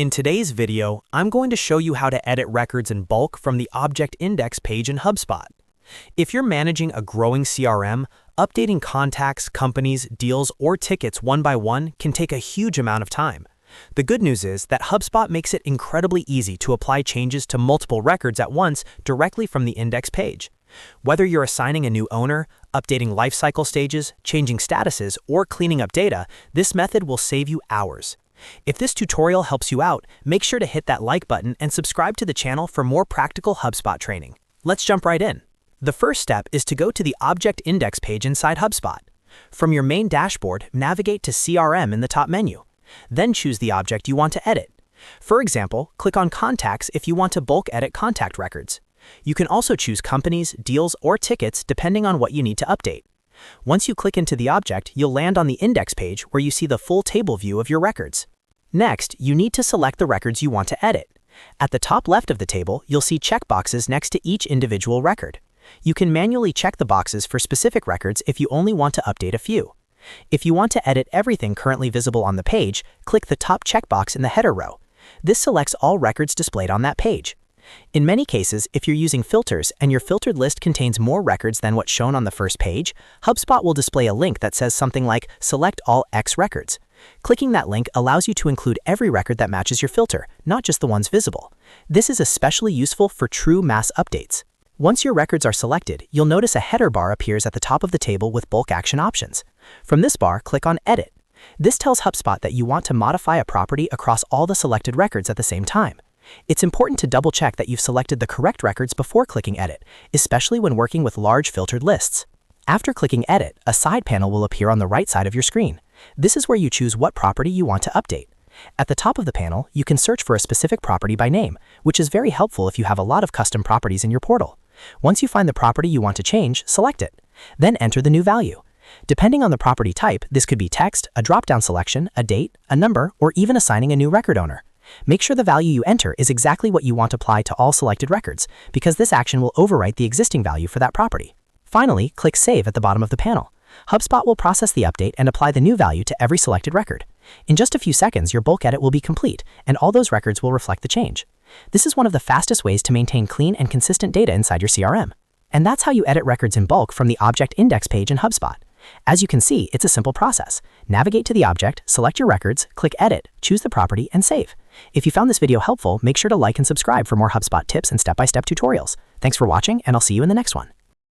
In today's video, I'm going to show you how to edit records in bulk from the Object Index page in HubSpot. If you're managing a growing CRM, updating contacts, companies, deals, or tickets one by one can take a huge amount of time. The good news is that HubSpot makes it incredibly easy to apply changes to multiple records at once directly from the index page. Whether you're assigning a new owner, updating lifecycle stages, changing statuses, or cleaning up data, this method will save you hours. If this tutorial helps you out, make sure to hit that like button and subscribe to the channel for more practical HubSpot training. Let's jump right in. The first step is to go to the Object Index page inside HubSpot. From your main dashboard, navigate to CRM in the top menu. Then choose the object you want to edit. For example, click on Contacts if you want to bulk edit contact records. You can also choose companies, deals, or tickets depending on what you need to update. Once you click into the object, you'll land on the index page where you see the full table view of your records. Next, you need to select the records you want to edit. At the top left of the table, you'll see checkboxes next to each individual record. You can manually check the boxes for specific records if you only want to update a few. If you want to edit everything currently visible on the page, click the top checkbox in the header row. This selects all records displayed on that page. In many cases, if you're using filters and your filtered list contains more records than what's shown on the first page, HubSpot will display a link that says something like Select All X Records. Clicking that link allows you to include every record that matches your filter, not just the ones visible. This is especially useful for true mass updates. Once your records are selected, you'll notice a header bar appears at the top of the table with bulk action options. From this bar, click on Edit. This tells HubSpot that you want to modify a property across all the selected records at the same time. It's important to double-check that you've selected the correct records before clicking Edit, especially when working with large filtered lists. After clicking Edit, a side panel will appear on the right side of your screen. This is where you choose what property you want to update. At the top of the panel, you can search for a specific property by name, which is very helpful if you have a lot of custom properties in your portal. Once you find the property you want to change, select it. Then enter the new value. Depending on the property type, this could be text, a drop-down selection, a date, a number, or even assigning a new record owner. Make sure the value you enter is exactly what you want applied to all selected records, because this action will overwrite the existing value for that property. Finally, click Save at the bottom of the panel. HubSpot will process the update and apply the new value to every selected record. In just a few seconds, your bulk edit will be complete, and all those records will reflect the change. This is one of the fastest ways to maintain clean and consistent data inside your CRM. And that's how you edit records in bulk from the Object Index page in HubSpot. As you can see, it's a simple process. Navigate to the object, select your records, click Edit, choose the property, and save. If you found this video helpful, make sure to like and subscribe for more HubSpot tips and step-by-step tutorials. Thanks for watching, and I'll see you in the next one.